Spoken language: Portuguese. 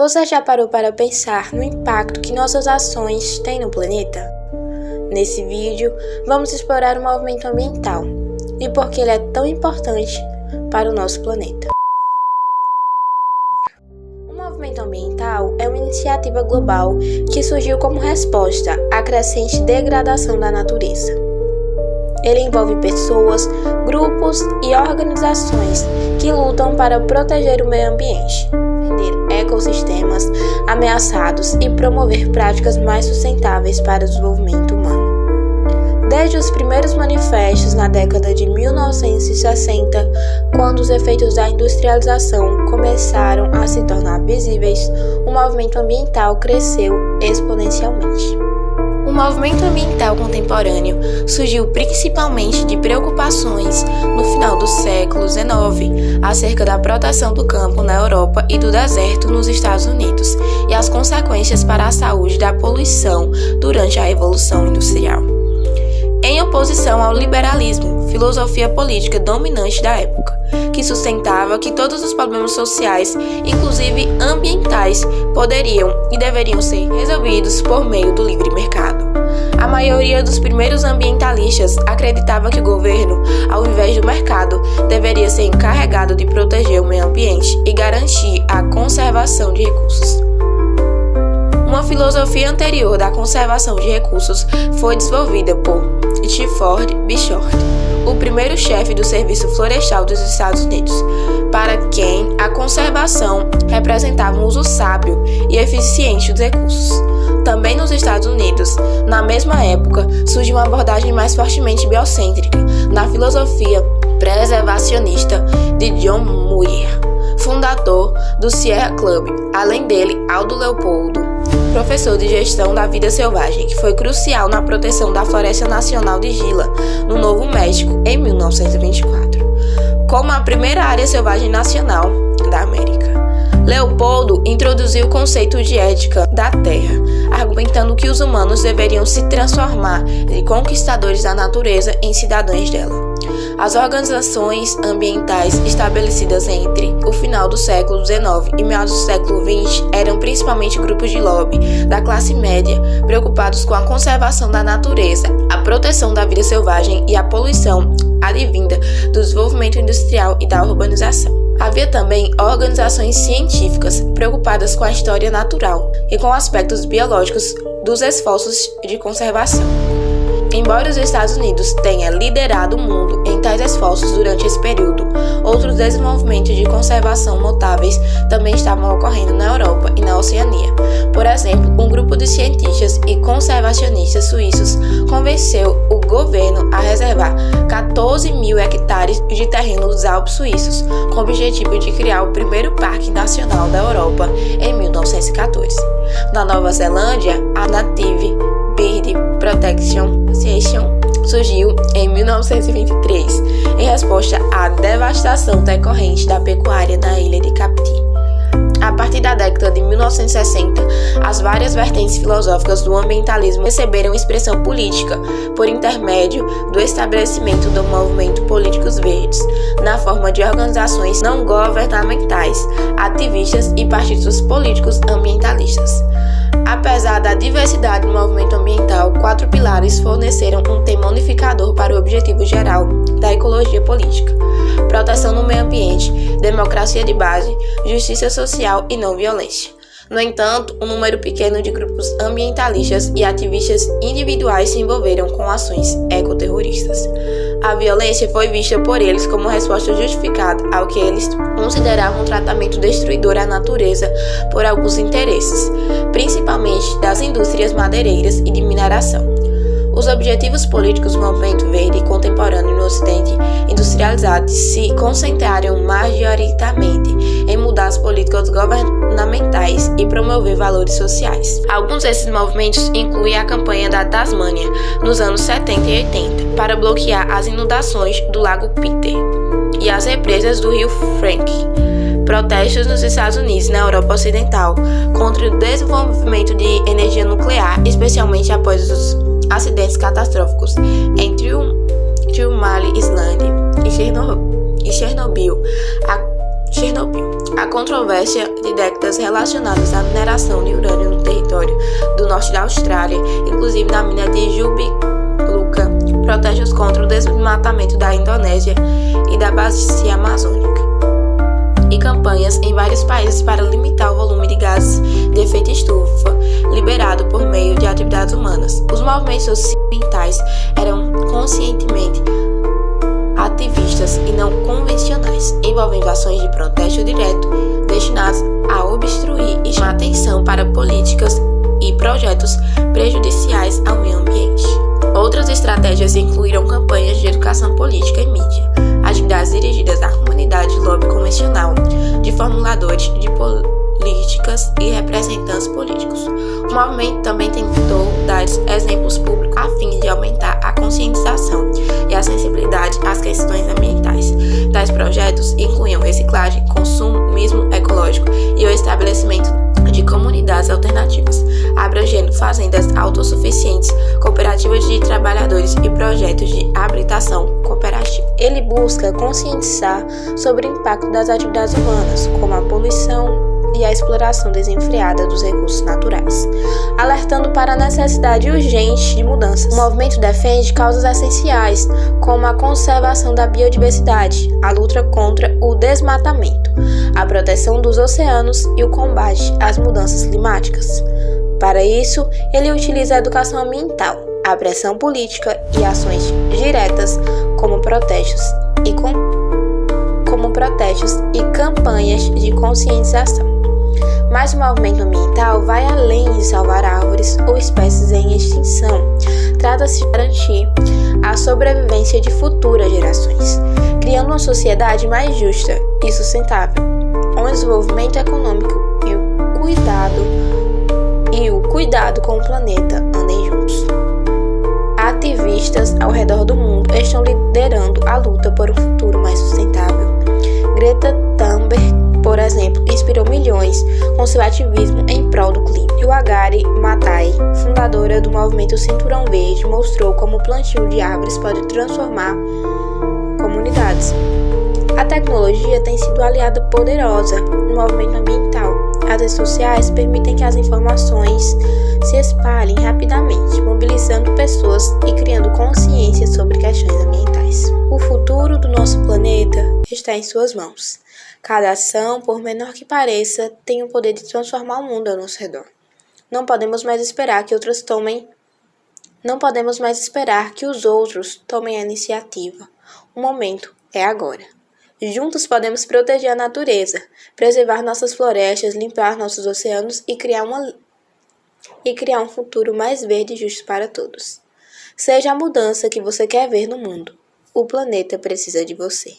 Você já parou para pensar no impacto que nossas ações têm no planeta? Nesse vídeo, vamos explorar o movimento ambiental e por que ele é tão importante para o nosso planeta. O movimento ambiental é uma iniciativa global que surgiu como resposta à crescente degradação da natureza. Ele envolve pessoas, grupos e organizações que lutam para proteger o meio ambiente, defender ecossistemas ameaçados e promover práticas mais sustentáveis para o desenvolvimento humano. Desde os primeiros manifestos na década de 1960, quando os efeitos da industrialização começaram a se tornar visíveis, o movimento ambiental cresceu exponencialmente. O movimento ambiental contemporâneo surgiu principalmente de preocupações no final do século XIX acerca da proteção do campo na Europa e do deserto nos Estados Unidos e as consequências para a saúde da poluição durante a Revolução Industrial. Em oposição ao liberalismo, filosofia política dominante da época, que sustentava que todos os problemas sociais, inclusive ambientais, poderiam e deveriam ser resolvidos por meio do livre mercado. A maioria dos primeiros ambientalistas acreditava que o governo, ao invés do mercado, deveria ser encarregado de proteger o meio ambiente e garantir a conservação de recursos. Uma filosofia anterior da conservação de recursos foi desenvolvida por Stafford Bishop, o primeiro chefe do Serviço Florestal dos Estados Unidos, para quem a conservação representava um uso sábio e eficiente dos recursos. Também nos Estados Unidos, na mesma época, surgiu uma abordagem mais fortemente biocêntrica na filosofia preservacionista de John Muir, fundador do Sierra Club. Além dele, Aldo Leopoldo, professor de gestão da vida selvagem, que foi crucial na proteção da Floresta Nacional de Gila, no Novo México, em 1924, como a primeira área selvagem nacional da América. Leopoldo introduziu o conceito de ética da terra, argumentando que os humanos deveriam se transformar de conquistadores da natureza em cidadãos dela. As organizações ambientais estabelecidas entre o final do século XIX e meados do século XX eram principalmente grupos de lobby da classe média preocupados com a conservação da natureza, a proteção da vida selvagem e a poluição advinda do desenvolvimento industrial e da urbanização. Havia também organizações científicas preocupadas com a história natural e com aspectos biológicos dos esforços de conservação. Embora os Estados Unidos tenha liderado o mundo em tais esforços durante esse período, outros desenvolvimentos de conservação notáveis também estavam ocorrendo na Europa e na Oceania. Por exemplo, um grupo de cientistas e conservacionistas suíços convenceu o governo a reservar 14 mil hectares de terreno dos Alpes suíços, com o objetivo de criar o primeiro Parque Nacional da Europa em 1914. Na Nova Zelândia, a Native Bird Protection Association surgiu em 1923, em resposta à devastação decorrente da pecuária na ilha de Capiti. A partir da década de 1960, as várias vertentes filosóficas do ambientalismo receberam expressão política por intermédio do estabelecimento do movimento Políticos Verdes, na forma de organizações não governamentais, ativistas e partidos políticos ambientalistas. Apesar da diversidade do movimento ambiental, 4 pilares forneceram um tema unificador para o objetivo geral da ecologia política: proteção do meio ambiente, democracia de base, justiça social e não violência. No entanto, um número pequeno de grupos ambientalistas e ativistas individuais se envolveram com ações ecoterroristas. A violência foi vista por eles como resposta justificada ao que eles consideravam um tratamento destruidor à natureza por alguns interesses, principalmente das indústrias madeireiras e de mineração. Os objetivos políticos do movimento verde contemporâneo no Ocidente industrializado se concentraram majoritariamente em mudar as políticas governamentais e promover valores sociais. Alguns desses movimentos incluem a campanha da Tasmânia, nos anos 70 e 80, para bloquear as inundações do Lago Peter e as represas do rio Frank. Protestos nos Estados Unidos e na Europa Ocidental contra o desenvolvimento de energia nuclear, especialmente após os acidentes catastróficos em Three Mile Island e Chernobyl. A Chernobyl. A controvérsia de décadas relacionadas à mineração de urânio no território do norte da Austrália, inclusive na mina de Jubiluca, protestos contra o desmatamento da Indonésia e da bacia amazônica, e campanhas em vários países para limitar o volume de gases de efeito estufa liberado por meio de atividades humanas. Os movimentos sociais eram conscientemente ativistas e não convencionais, envolvendo ações de protesto direto destinadas a obstruir e chamar atenção para políticas e projetos prejudiciais ao meio ambiente. Outras estratégias incluíram campanhas de educação política e mídia, atividades dirigidas à comunidade lobby convencional, de formuladores de políticas e representantes políticos. O movimento também tentou dar exemplos públicos a fim de aumentar a conscientização e a sensibilidade às questões ambientais. Tais projetos incluíam reciclagem, consumismo ecológico e o estabelecimento de comunidades alternativas, abrangendo fazendas autossuficientes, cooperativas de trabalhadores e projetos de habitação cooperativa. Ele busca conscientizar sobre o impacto das atividades humanas, como a poluição e a exploração desenfreada dos recursos naturais, alertando para a necessidade urgente de mudanças. O movimento defende causas essenciais, como a conservação da biodiversidade, a luta contra o desmatamento, a proteção dos oceanos e o combate às mudanças climáticas. Para isso, ele utiliza a educação ambiental, a pressão política e ações diretas, como protestos e campanhas de conscientização. Mas o movimento ambiental vai além de salvar árvores ou espécies em extinção. Trata-se de garantir a sobrevivência de futuras gerações, criando uma sociedade mais justa e sustentável, onde o desenvolvimento econômico e o cuidado com o planeta andem juntos. Ativistas ao redor do mundo estão liderando a luta por um futuro mais sustentável. Greta Thunberg, por exemplo, inspirou milhões com seu ativismo em prol do clima. E o Wangari Maathai, fundadora do movimento Cinturão Verde, mostrou como o plantio de árvores pode transformar comunidades. A tecnologia tem sido aliada poderosa no movimento ambiental. As redes sociais permitem que as informações se espalhem rapidamente, mobilizando pessoas e criando consciência sobre questões ambientais. O futuro do nosso planeta está em suas mãos. Cada ação, por menor que pareça, tem o poder de transformar o mundo ao nosso redor. Não podemos mais esperar que os outros tomem a iniciativa. O momento é agora. Juntos podemos proteger a natureza, preservar nossas florestas, limpar nossos oceanos e criar um futuro mais verde e justo para todos. Seja a mudança que você quer ver no mundo. O planeta precisa de você.